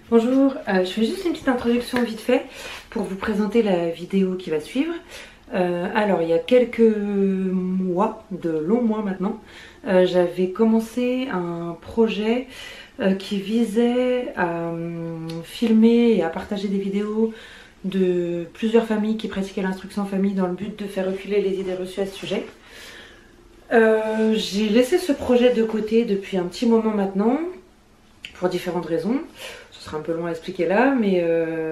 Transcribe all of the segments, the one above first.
Bonjour, je fais juste une petite introduction vite fait pour vous présenter la vidéo qui va suivre. Alors, il y a quelques mois, de longs mois maintenant, j'avais commencé un projet qui visait à filmer et à partager des vidéos de plusieurs familles qui pratiquaient l'instruction en famille dans le but de faire reculer les idées reçues à ce sujet. J'ai laissé ce projet de côté depuis un petit moment maintenant, pour différentes raisons. Ce sera un peu long à expliquer là, mais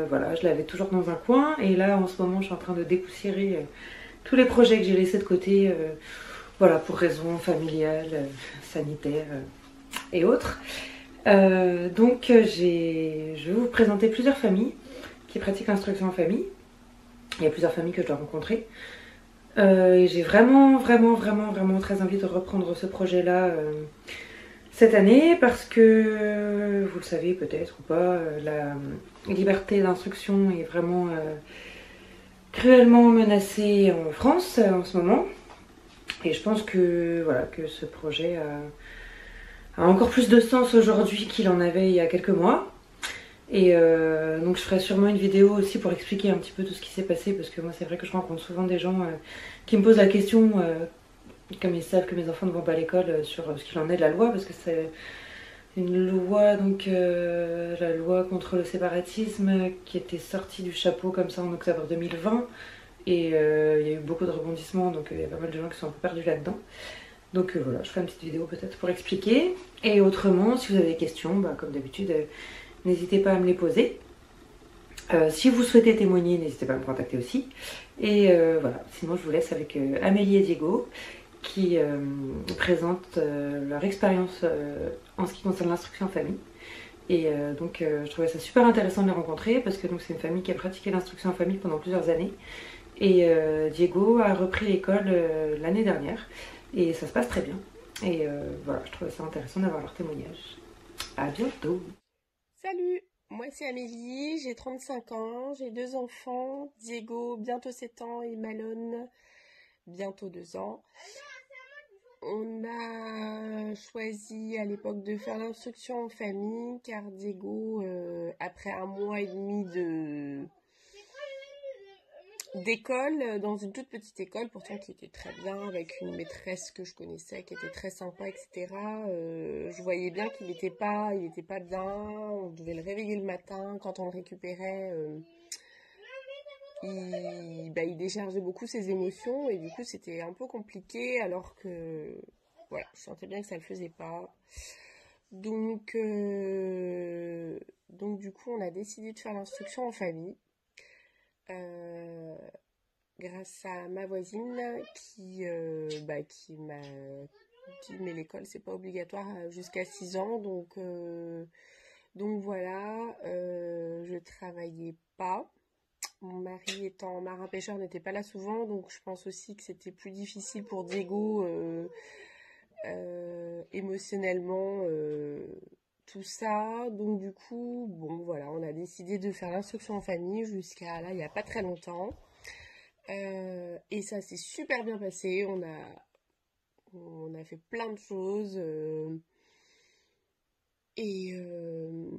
voilà, je l'avais toujours dans un coin. Et là, en ce moment, je suis en train de dépoussiérer tous les projets que j'ai laissés de côté, voilà, pour raisons familiales, sanitaires et autres. Je vais vous présenter plusieurs familles qui pratiquent l'instruction en famille. Il y a plusieurs familles que je dois rencontrer. Et j'ai vraiment très envie de reprendre ce projet-là cette année parce que, vous le savez peut-être ou pas, la liberté d'instruction est vraiment cruellement menacée en France en ce moment. Et je pense que, voilà, que ce projet a encore plus de sens aujourd'hui qu'il en avait il y a quelques mois. Et donc je ferai sûrement une vidéo aussi pour expliquer un petit peu tout ce qui s'est passé, parce que moi c'est vrai que je rencontre souvent des gens qui me posent la question, comme ils savent que mes enfants ne vont pas à l'école, sur ce qu'il en est de la loi, parce que c'est une loi, donc la loi contre le séparatisme, qui était sortie du chapeau comme ça en octobre 2020. Et il y a eu beaucoup de rebondissements, donc il y a pas mal de gens qui sont un peu perdus là-dedans. Donc voilà, je ferai une petite vidéo peut-être pour expliquer. Et autrement, si vous avez des questions, bah, comme d'habitude, n'hésitez pas à me les poser. Si vous souhaitez témoigner, n'hésitez pas à me contacter aussi. Et voilà, sinon je vous laisse avec Amélie et Diego qui présentent leur expérience en ce qui concerne l'instruction en famille. Et je trouvais ça super intéressant de les rencontrer parce que c'est une famille qui a pratiqué l'instruction en famille pendant plusieurs années. Et Diego a repris l'école l'année dernière et ça se passe très bien. Et voilà, je trouvais ça intéressant d'avoir leur témoignage. À bientôt! Salut, moi c'est Amélie, j'ai 35 ans, j'ai deux enfants, Diego bientôt 7 ans et Malone bientôt 2 ans. On a choisi à l'époque de faire l'instruction en famille car Diego, après un mois et demi d'école, dans une toute petite école, pourtant qui était très bien, avec une maîtresse que je connaissais, qui était très sympa, etc. Je voyais bien il était pas bien, on devait le réveiller le matin, quand on le récupérait, il déchargeait beaucoup ses émotions, et du coup c'était un peu compliqué, alors que, voilà, je sentais bien que ça le faisait pas. Donc, donc du coup, on a décidé de faire l'instruction en famille. Euh, Grâce à ma voisine qui m'a dit mais l'école c'est pas obligatoire jusqu'à 6 ans, donc voilà, je travaillais pas, mon mari étant marin pêcheur n'était pas là souvent, donc je pense aussi que c'était plus difficile pour Diego émotionnellement, tout ça. Donc du coup, bon voilà, on a décidé de faire l'instruction en famille jusqu'à là il n'y a pas très longtemps. Et ça s'est super bien passé. On a fait plein de choses. Et, euh,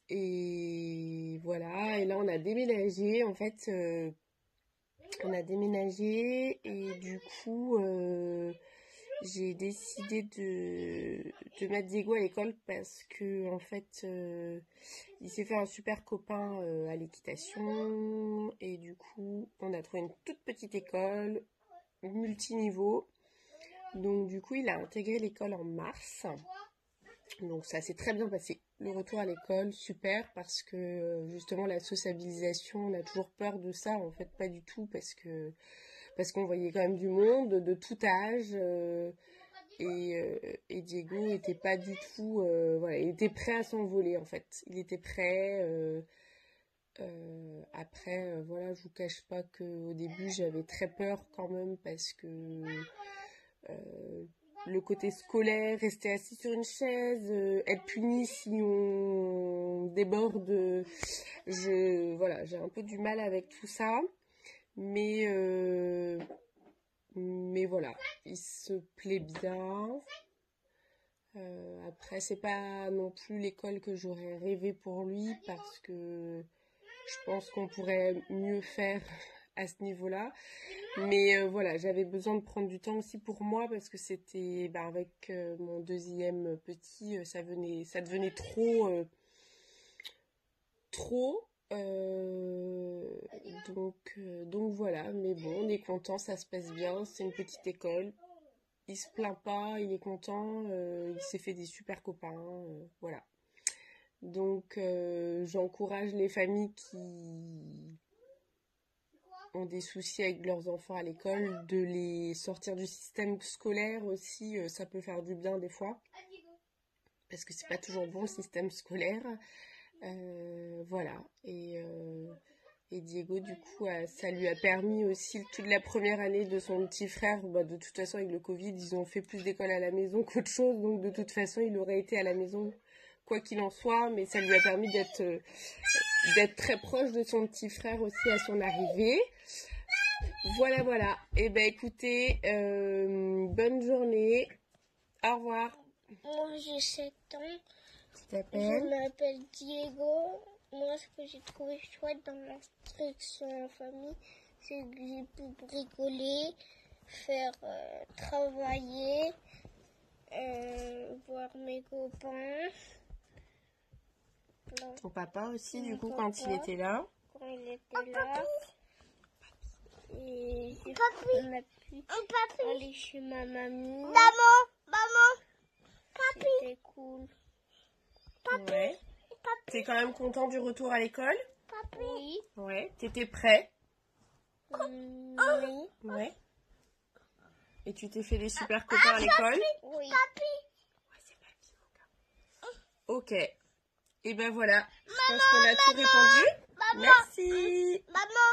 et voilà. Et là, on a déménagé. En fait, on a déménagé. Et du coup, j'ai décidé de mettre Diego à l'école parce que, en fait, il s'est fait un super copain à l'équitation. Et du coup, on a trouvé une toute petite école multiniveau. Donc du coup, il a intégré l'école en mars. Donc ça s'est très bien passé. Le retour à l'école, super, parce que justement la sociabilisation, on a toujours peur de ça, en fait pas du tout, parce qu'on voyait quand même du monde de tout âge, et Diego était pas du tout, voilà, il était prêt à s'envoler en fait. Il était prêt. Après, voilà, je vous cache pas qu'au début j'avais très peur quand même, parce que le côté scolaire, rester assis sur une chaise, être puni si on déborde, voilà, j'ai un peu du mal avec tout ça, mais mais voilà, il se plaît bien. Après, c'est pas non plus l'école que j'aurais rêvé pour lui parce que je pense qu'on pourrait mieux faire à ce niveau-là. Mais voilà, j'avais besoin de prendre du temps aussi pour moi parce que c'était avec mon deuxième petit, ça devenait trop. Donc voilà, mais bon, on est content, ça se passe bien, c'est une petite école. Il se plaint pas, il est content, il s'est fait des super copains, voilà. Donc j'encourage les familles qui ont des soucis avec leurs enfants à l'école de les sortir du système scolaire aussi, ça peut faire du bien des fois. Parce que c'est pas toujours bon le système scolaire. Voilà. Et Diego, du coup, ça lui a permis aussi toute la première année de son petit frère. De toute façon, avec le Covid, ils ont fait plus d'école à la maison qu'autre chose. Donc, de toute façon, il aurait été à la maison, quoi qu'il en soit. Mais ça lui a permis d'être très proche de son petit frère aussi à son arrivée. Voilà, voilà. Et écoutez, bonne journée. Au revoir. Moi, j'ai 7 ans. Tu t'appelles? Je m'appelle Diego. Moi, ce que j'ai trouvé chouette dans l'instruction en famille, c'est que j'ai pu bricoler, faire travailler, voir mes copains. Ton papa aussi, du coup, papa, quand il était là. Quand il était là. Et on a pu aller chez ma mamie. Maman, papi. C'était cool. Papi. Ouais. T'es quand même content du retour à l'école? Papi. Oui. Ouais. T'étais prêt? Oui. Ouais. Et tu t'es fait des super copains à l'école? Oui. Ouais, c'est papi, mon gars. Ok. Et voilà. Je pense qu'on a tout répondu. Maman. Merci. Maman.